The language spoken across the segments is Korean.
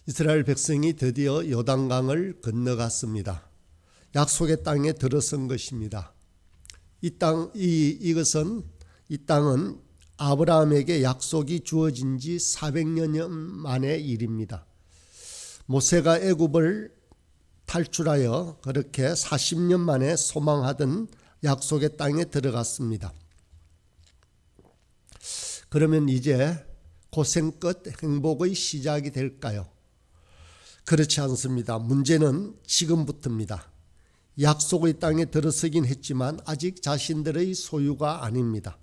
이스라엘 백성이 드디어 요단강을 건너갔습니다. 약속의 땅에 들어선 것입니다. 이 땅은 아브라함에게 약속이 주어진 지 400년 만의 일입니다. 모세가 애굽을 탈출하여 그렇게 40년 만에 소망하던 약속의 땅에 들어갔습니다. 그러면 이제 고생 끝 행복의 시작이 될까요? 그렇지 않습니다. 문제는 지금부터입니다. 약속의 땅에 들어서긴 했지만 아직 자신들의 소유가 아닙니다.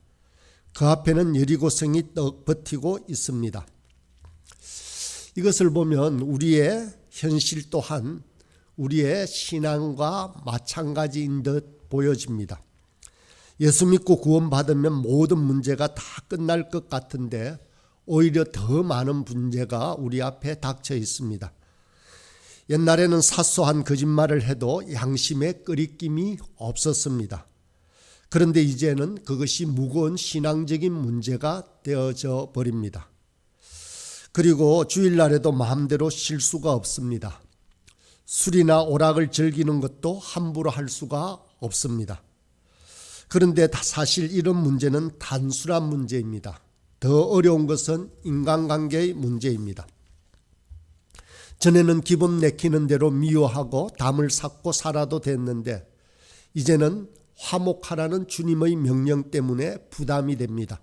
그 앞에는 여리고성이 떡 버티고 있습니다. 이것을 보면 우리의 현실 또한 우리의 신앙과 마찬가지인 듯 보여집니다. 예수 믿고 구원받으면 모든 문제가 다 끝날 것 같은데 오히려 더 많은 문제가 우리 앞에 닥쳐 있습니다. 옛날에는 사소한 거짓말을 해도 양심에 끄리낌이 없었습니다. 그런데 이제는 그것이 무거운 신앙적인 문제가 되어져 버립니다. 그리고 주일날에도 마음대로 쉴 수가 없습니다. 술이나 오락을 즐기는 것도 함부로 할 수가 없습니다. 그런데 사실 이런 문제는 단순한 문제입니다. 더 어려운 것은 인간관계의 문제입니다. 전에는 기분 내키는 대로 미워하고 담을 쌓고 살아도 됐는데 이제는 화목하라는 주님의 명령 때문에 부담이 됩니다.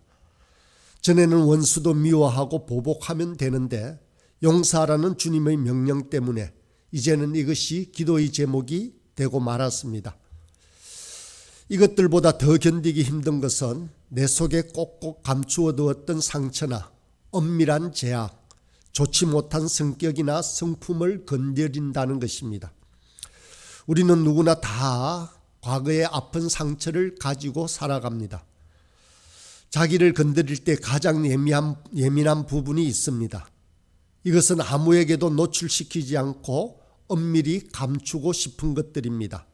전에는 원수도 미워하고 보복하면 되는데 용서하라는 주님의 명령 때문에 이제는 이것이 기도의 제목이 되고 말았습니다. 이것들보다 더 견디기 힘든 것은 내 속에 꼭꼭 감추어 두었던 상처나 엄밀한 제약, 좋지 못한 성격이나 성품을 건드린다는 것입니다. 우리는 누구나 다 과거의 아픈 상처를 가지고 살아갑니다. 자기를 건드릴 때 가장 예민한 부분이 있습니다. 이것은 아무에게도 노출시키지 않고 엄밀히 감추고 싶은 것들입니다.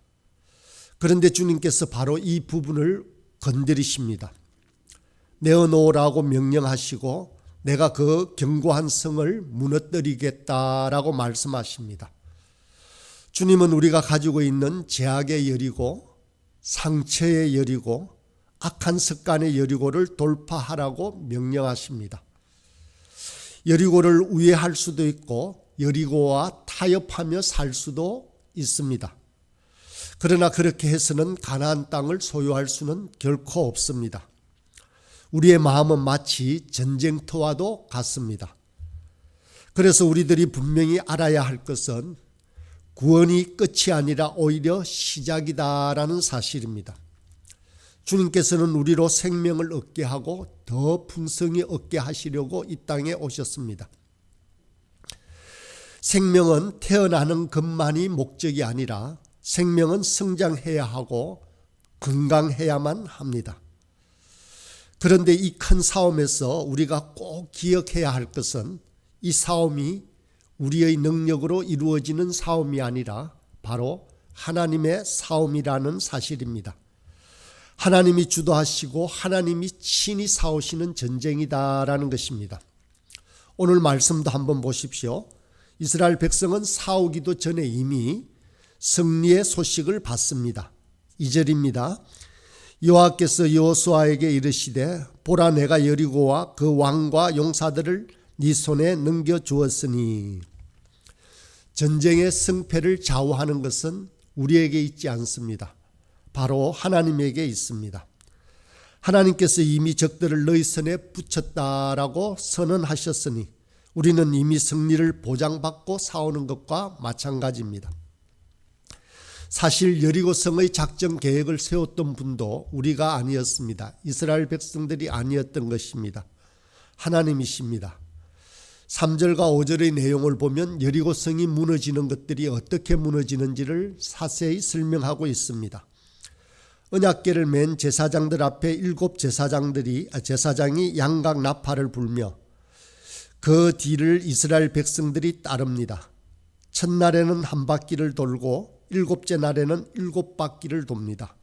그런데 주님께서 바로 이 부분을 건드리십니다. 내어놓으라고 명령하시고 내가 그 견고한 성을 무너뜨리겠다라고 말씀하십니다. 주님은 우리가 가지고 있는 제약의 여리고, 상처의 여리고, 악한 습관의 여리고를 돌파하라고 명령하십니다. 여리고를 우회할 수도 있고 여리고와 타협하며 살 수도 있습니다. 그러나 그렇게 해서는 가나안 땅을 소유할 수는 결코 없습니다. 우리의 마음은 마치 전쟁터와도 같습니다. 그래서 우리들이 분명히 알아야 할 것은 구원이 끝이 아니라 오히려 시작이다라는 사실입니다. 주님께서는 우리로 생명을 얻게 하고 더 풍성히 얻게 하시려고 이 땅에 오셨습니다. 생명은 태어나는 것만이 목적이 아니라 생명은 성장해야 하고 건강해야만 합니다. 그런데 이 큰 싸움에서 우리가 꼭 기억해야 할 것은 이 싸움이 우리의 능력으로 이루어지는 싸움이 아니라 바로 하나님의 싸움이라는 사실입니다. 하나님이 주도하시고 하나님이 친히 싸우시는 전쟁이다라는 것입니다. 오늘 말씀도 한번 보십시오. 이스라엘 백성은 싸우기도 전에 이미 승리의 소식을 받습니다. 2절입니다. 여호와께서 여호수아에게 이르시되 보라 내가 여리고와 그 왕과 용사들을 네 손에 넘겨주었으니. 전쟁의 승패를 좌우하는 것은 우리에게 있지 않습니다. 바로 하나님에게 있습니다. 하나님께서 이미 적들을 너희 손에 붙였다라고 선언하셨으니 우리는 이미 승리를 보장받고 싸우는 것과 마찬가지입니다. 사실 여리고성의 작전 계획을 세웠던 분도 우리가 아니었습니다. 이스라엘 백성들이 아니었던 것입니다. 하나님이십니다. 3절과 5절의 내용을 보면 여리고성이 무너지는 것들이 어떻게 무너지는지를 자세히 설명하고 있습니다. 언약궤를 맨 제사장들 앞에 7 제사장이 양각 나팔을 불며 그 뒤를 이스라엘 백성들이 따릅니다. 첫날에는 한 바퀴를 돌고 7째 날에는 7바퀴를 돕니다.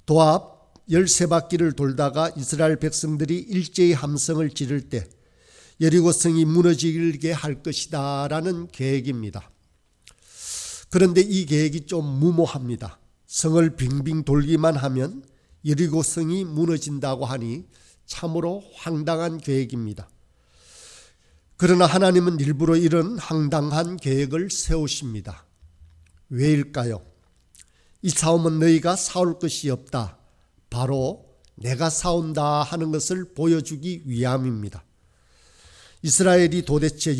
도합 13바퀴를 돌다가 이스라엘 백성들이 일제히 함성을 지를 때 여리고성이 무너지게 할 것이다 라는 계획입니다. 그런데 이 계획이 좀 무모합니다. 성을 빙빙 돌기만 하면 여리고성이 무너진다고 하니 참으로 황당한 계획입니다. 그러나 하나님은 일부러 이런 황당한 계획을 세우십니다. 왜일까요? 이 싸움은 너희가 싸울 것이 없다. 바로 내가 싸운다 하는 것을 보여주기 위함입니다. 이스라엘이 도대체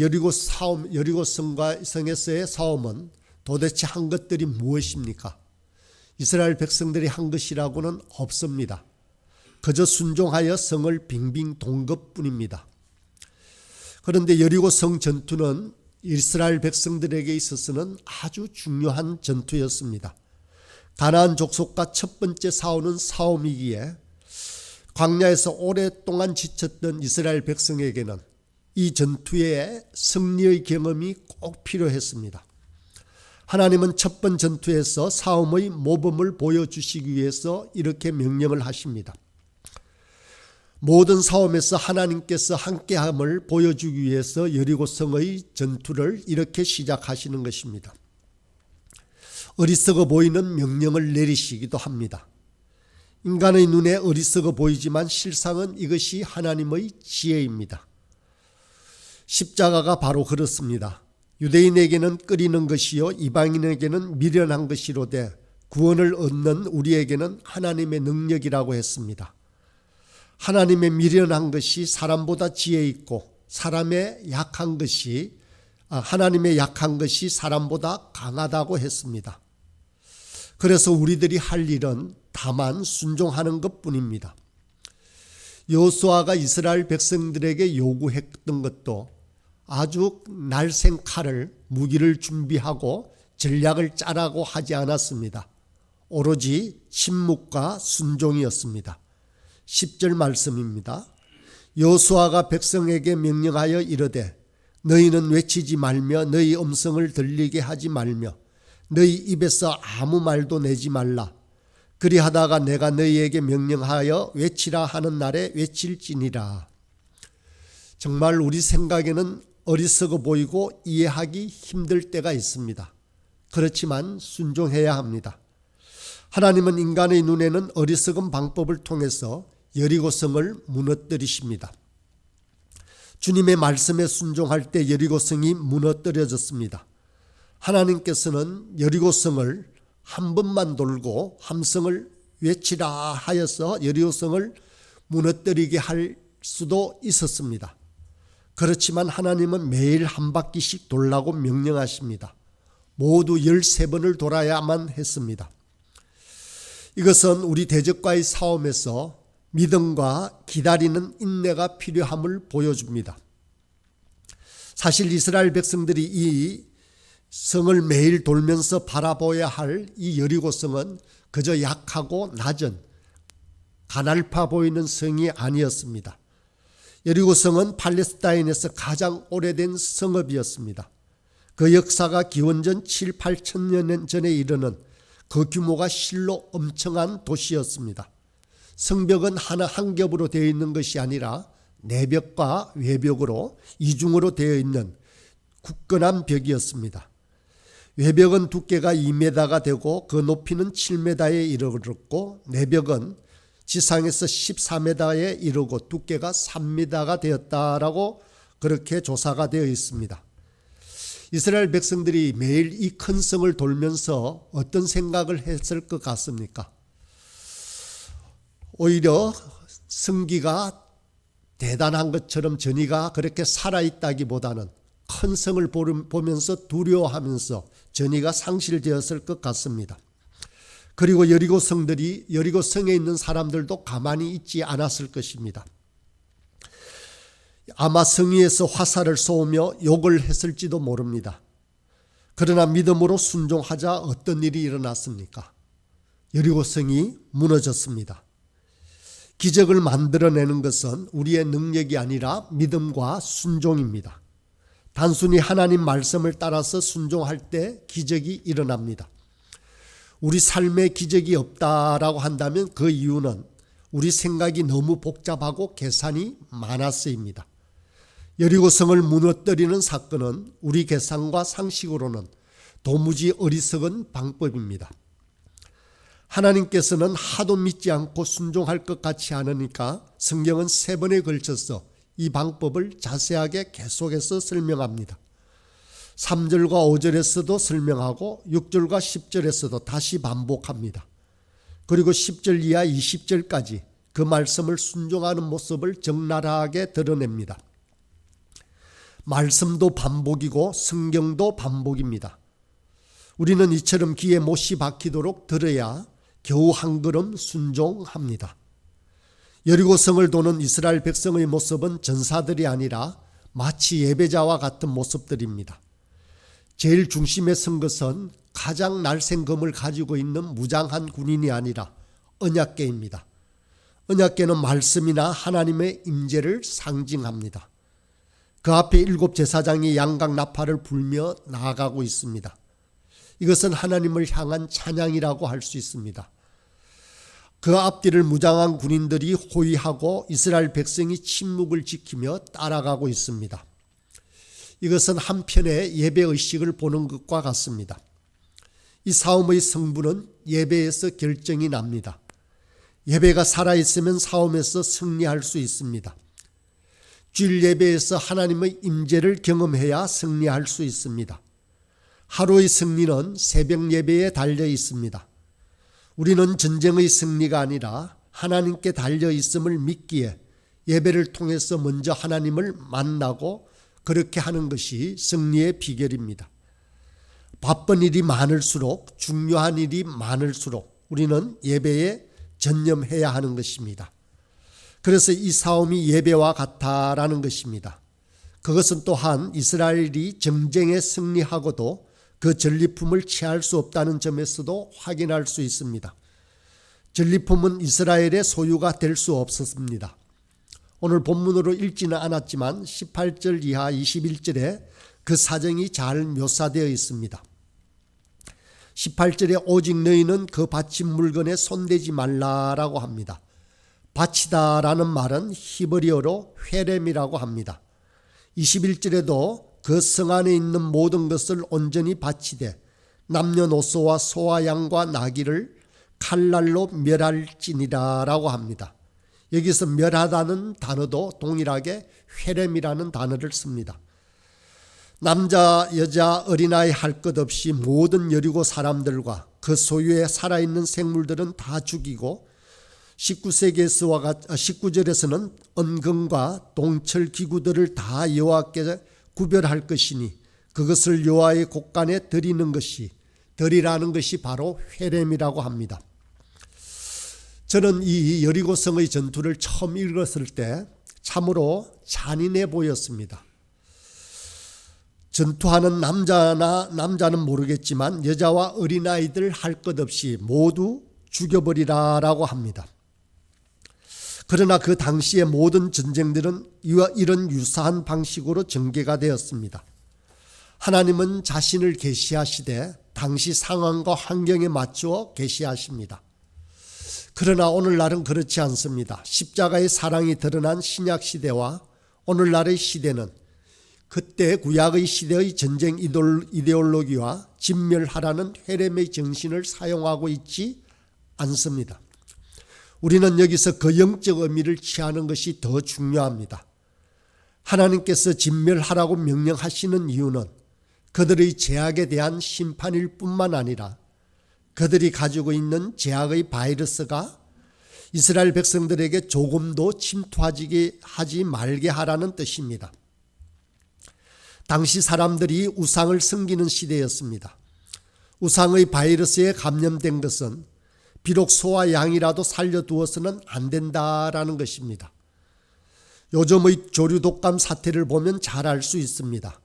여리고성에서의 싸움은 도대체 한 것들이 무엇입니까? 이스라엘 백성들이 한 것이라고는 없습니다. 그저 순종하여 성을 빙빙 돈 것뿐입니다. 그런데 여리고성 전투는 이스라엘 백성들에게 있어서는 아주 중요한 전투였습니다. 가나안 족속과 첫 번째 싸우는 싸움이기에 광야에서 오랫동안 지쳤던 이스라엘 백성에게는 이 전투의 승리의 경험이 꼭 필요했습니다. 하나님은 첫 번 전투에서 싸움의 모범을 보여주시기 위해서 이렇게 명령을 하십니다. 모든 싸움에서 하나님께서 함께함을 보여주기 위해서 여리고성의 전투를 이렇게 시작하시는 것입니다. 어리석어 보이는 명령을 내리시기도 합니다. 인간의 눈에 어리석어 보이지만 실상은 이것이 하나님의 지혜입니다. 십자가가 바로 그렇습니다. 유대인에게는 끓이는 것이요 이방인에게는 미련한 것이로되 구원을 얻는 우리에게는 하나님의 능력이라고 했습니다. 하나님의 미련한 것이 사람보다 지혜 있고 하나님의 약한 것이 사람보다 강하다고 했습니다. 그래서 우리들이 할 일은 다만 순종하는 것뿐입니다. 여호수아가 이스라엘 백성들에게 요구했던 것도 아주 날쌘 칼을 무기를 준비하고 전략을 짜라고 하지 않았습니다. 오로지 침묵과 순종이었습니다. 10절 말씀입니다. 여호수아가 백성에게 명령하여 이르되 너희는 외치지 말며 너희 음성을 들리게 하지 말며 너희 입에서 아무 말도 내지 말라. 그리하다가 내가 너희에게 명령하여 외치라 하는 날에 외칠지니라. 정말 우리 생각에는 어리석어 보이고 이해하기 힘들 때가 있습니다. 그렇지만 순종해야 합니다. 하나님은 인간의 눈에는 어리석은 방법을 통해서 여리고성을 무너뜨리십니다. 주님의 말씀에 순종할 때 여리고성이 무너뜨려졌습니다. 하나님께서는 여리고성을 한 번만 돌고 함성을 외치라 하여서 여리고성을 무너뜨리게 할 수도 있었습니다. 그렇지만 하나님은 매일 한 바퀴씩 돌라고 명령하십니다. 모두 13번을 돌아야만 했습니다. 이것은 우리 대적과의 싸움에서 믿음과 기다리는 인내가 필요함을 보여줍니다. 사실 이스라엘 백성들이 이 성을 매일 돌면서 바라보아야 할 이 여리고성은 그저 약하고 낮은 가냘파 보이는 성이 아니었습니다. 여리고성은 팔레스타인에서 가장 오래된 성읍이었습니다. 그 역사가 기원전 7, 8천년 전에 이르는 그 규모가 실로 엄청난 도시였습니다. 성벽은 한 겹으로 되어 있는 것이 아니라 내벽과 외벽으로 이중으로 되어 있는 굳건한 벽이었습니다. 외벽은 두께가 2m가 되고 그 높이는 7m에 이르렀고 내벽은 지상에서 14m에 이르고 두께가 3m가 되었다라고 그렇게 조사가 되어 있습니다. 이스라엘 백성들이 매일 이 큰 성을 돌면서 어떤 생각을 했을 것 같습니까? 오히려 성기가 대단한 것처럼 전이가 그렇게 살아있다기보다는 큰 성을 보면서 두려워하면서 전이가 상실되었을 것 같습니다. 그리고 여리고성에 있는 사람들도 가만히 있지 않았을 것입니다. 아마 성 위에서 화살을 쏘며 욕을 했을지도 모릅니다. 그러나 믿음으로 순종하자 어떤 일이 일어났습니까? 여리고성이 무너졌습니다. 기적을 만들어내는 것은 우리의 능력이 아니라 믿음과 순종입니다. 단순히 하나님 말씀을 따라서 순종할 때 기적이 일어납니다. 우리 삶에 기적이 없다라고 한다면 그 이유는 우리 생각이 너무 복잡하고 계산이 많아서입니다. 여리고성을 무너뜨리는 사건은 우리 계산과 상식으로는 도무지 어리석은 방법입니다. 하나님께서는 하도 믿지 않고 순종할 것 같지 않으니까 성경은 3번에 걸쳐서 이 방법을 자세하게 계속해서 설명합니다. 3절과 5절에서도 설명하고 6절과 10절에서도 다시 반복합니다. 그리고 10절 이하 20절까지 그 말씀을 순종하는 모습을 적나라하게 드러냅니다. 말씀도 반복이고 성경도 반복입니다. 우리는 이처럼 귀에 못이 박히도록 들어야 겨우 한 걸음 순종합니다. 여리고성을 도는 이스라엘 백성의 모습은 전사들이 아니라 마치 예배자와 같은 모습들입니다. 제일 중심에 선 것은 가장 날쌘 검을 가지고 있는 무장한 군인이 아니라 언약궤입니다. 언약궤는 말씀이나 하나님의 임재를 상징합니다. 그 앞에 7 제사장이 양각 나팔을 불며 나아가고 있습니다. 이것은 하나님을 향한 찬양이라고 할 수 있습니다. 그 앞뒤를 무장한 군인들이 호위하고 이스라엘 백성이 침묵을 지키며 따라가고 있습니다. 이것은 한편의 예배의식을 보는 것과 같습니다. 이 싸움의 승부는 예배에서 결정이 납니다. 예배가 살아있으면 싸움에서 승리할 수 있습니다. 주일 예배에서 하나님의 임재를 경험해야 승리할 수 있습니다. 하루의 승리는 새벽 예배에 달려 있습니다. 우리는 전쟁의 승리가 아니라 하나님께 달려 있음을 믿기에 예배를 통해서 먼저 하나님을 만나고 그렇게 하는 것이 승리의 비결입니다. 바쁜 일이 많을수록, 중요한 일이 많을수록 우리는 예배에 전념해야 하는 것입니다. 그래서 이 싸움이 예배와 같다라는 것입니다. 그것은 또한 이스라엘이 전쟁에 승리하고도 그 전리품을 취할 수 없다는 점에서도 확인할 수 있습니다. 전리품은 이스라엘의 소유가 될 수 없었습니다. 오늘 본문으로 읽지는 않았지만 18절 이하 21절에 그 사정이 잘 묘사되어 있습니다. 18절에 오직 너희는 그 바친 물건에 손대지 말라라고 합니다. 바치다라는 말은 히브리어로 회렘이라고 합니다. 21절에도 그 성 안에 있는 모든 것을 온전히 바치되 남녀노소와 소와 양과 나귀를 칼날로 멸할지니라라고 합니다. 여기서 멸하다는 단어도 동일하게 회렘이라는 단어를 씁니다. 남자, 여자, 어린아이 할 것 없이 모든 여리고 사람들과 그 소유에 살아있는 생물들은 다 죽이고 19절에서는 언금과 동철 기구들을 다 여호와께 구별할 것이니 그것을 여호와의 곳간에 드리는 것이 드리라는 것이 바로 회렘이라고 합니다. 저는 이 여리고성의 전투를 처음 읽었을 때 참으로 잔인해 보였습니다. 전투하는 남자는 모르겠지만 여자와 어린아이들 할 것 없이 모두 죽여버리라라고 합니다. 그러나 그 당시의 모든 전쟁들은 이런 유사한 방식으로 전개가 되었습니다. 하나님은 자신을 계시하시되 당시 상황과 환경에 맞추어 계시하십니다. 그러나 오늘날은 그렇지 않습니다. 십자가의 사랑이 드러난 신약시대와 오늘날의 시대는 그때 구약의 시대의 전쟁 이데올로기와 진멸하라는 회렘의 정신을 사용하고 있지 않습니다. 우리는 여기서 그 영적 의미를 취하는 것이 더 중요합니다. 하나님께서 진멸하라고 명령하시는 이유는 그들의 죄악에 대한 심판일 뿐만 아니라 그들이 가지고 있는 죄악의 바이러스가 이스라엘 백성들에게 조금도 침투하지 말게 하라는 뜻입니다. 당시 사람들이 우상을 섬기는 시대였습니다. 우상의 바이러스에 감염된 것은 비록 소와 양이라도 살려두어서는 안 된다라는 것입니다. 요즘의 조류 독감 사태를 보면 잘 알 수 있습니다.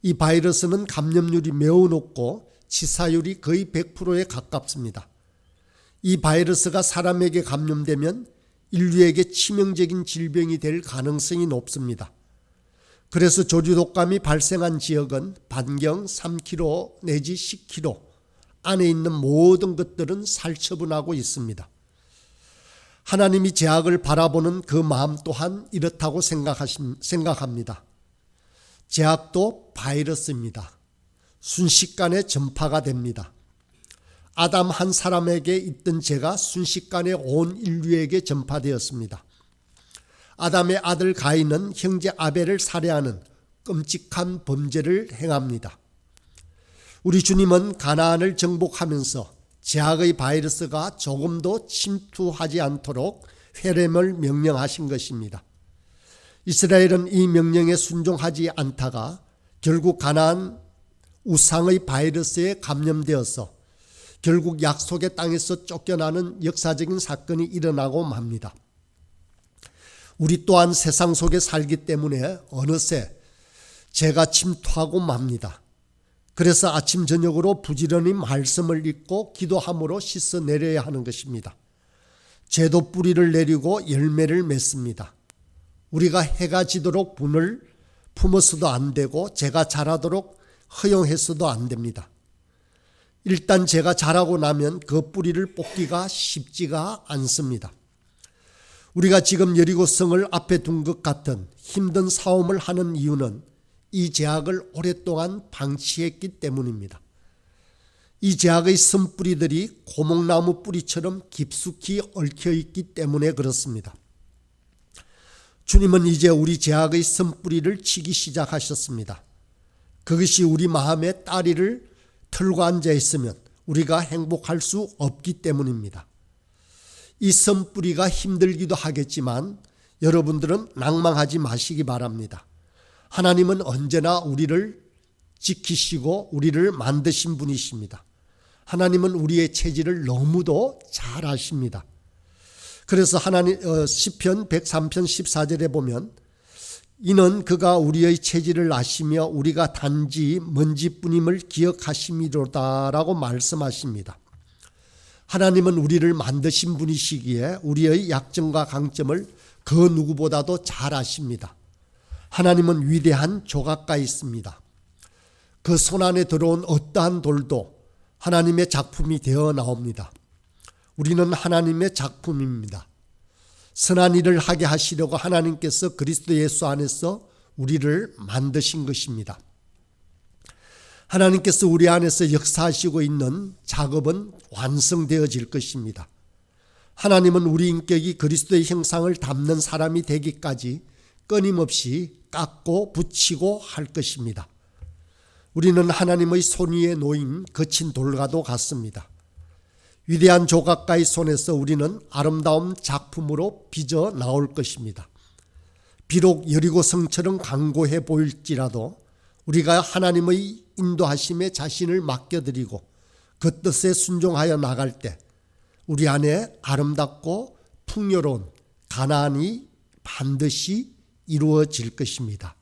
이 바이러스는 감염률이 매우 높고 치사율이 거의 100%에 가깝습니다. 이 바이러스가 사람에게 감염되면 인류에게 치명적인 질병이 될 가능성이 높습니다. 그래서 조류 독감이 발생한 지역은 반경 3km 내지 10km 안에 있는 모든 것들은 살처분하고 있습니다. 하나님이 죄악을 바라보는 그 마음 또한 이렇다고 생각합니다. 죄악도 바이러스입니다. 순식간에 전파가 됩니다. 아담 한 사람에게 있던 죄가 순식간에 온 인류에게 전파되었습니다. 아담의 아들 가인은 형제 아벨을 살해하는 끔찍한 범죄를 행합니다. 우리 주님은 가나안을 정복하면서 죄악의 바이러스가 조금도 침투하지 않도록 회рем을 명령하신 것입니다. 이스라엘은 이 명령에 순종하지 않다가 결국 가나안 우상의 바이러스에 감염되어서 결국 약속의 땅에서 쫓겨나는 역사적인 사건이 일어나고 맙니다. 우리 또한 세상 속에 살기 때문에 어느새 죄가 침투하고 맙니다. 그래서 아침 저녁으로 부지런히 말씀을 읽고 기도함으로 씻어내려야 하는 것입니다. 죄도 뿌리를 내리고 열매를 맺습니다. 우리가 해가 지도록 분을 품어서도 안 되고 죄가 자라도록 허용해서도 안 됩니다. 일단 죄가 자라고 나면 그 뿌리를 뽑기가 쉽지가 않습니다. 우리가 지금 여리고성을 앞에 둔 것 같은 힘든 싸움을 하는 이유는 이 죄악을 오랫동안 방치했기 때문입니다. 이 죄악의 쓴뿌리들이 고목나무 뿌리처럼 깊숙이 얽혀있기 때문에 그렇습니다. 주님은 이제 우리 죄악의 쓴뿌리를 치기 시작하셨습니다. 그것이 우리 마음의 따리를 털고 앉아 있으면 우리가 행복할 수 없기 때문입니다. 이 쓴뿌리가 힘들기도 하겠지만 여러분들은 낭망하지 마시기 바랍니다. 하나님은 언제나 우리를 지키시고 우리를 만드신 분이십니다. 하나님은 우리의 체질을 너무도 잘 아십니다. 그래서 시편 103편 14절에 보면 이는 그가 우리의 체질을 아시며 우리가 단지 먼지뿐임을 기억하심이로다 라고 말씀하십니다. 하나님은 우리를 만드신 분이시기에 우리의 약점과 강점을 그 누구보다도 잘 아십니다. 하나님은 위대한 조각가이십니다. 그 손안에 들어온 어떠한 돌도 하나님의 작품이 되어 나옵니다. 우리는 하나님의 작품입니다. 선한 일을 하게 하시려고 하나님께서 그리스도 예수 안에서 우리를 만드신 것입니다. 하나님께서 우리 안에서 역사하시고 있는 작업은 완성되어질 것입니다. 하나님은 우리 인격이 그리스도의 형상을 담는 사람이 되기까지 끊임없이 깎고 붙이고 할 것입니다. 우리는 하나님의 손 위에 놓인 거친 돌과도 같습니다. 위대한 조각가의 손에서 우리는 아름다운 작품으로 빚어 나올 것입니다. 비록 여리고성처럼 강고해 보일지라도 우리가 하나님의 인도하심에 자신을 맡겨드리고 그 뜻에 순종하여 나갈 때 우리 안에 아름답고 풍요로운 가나안이 반드시 이루어질 것입니다.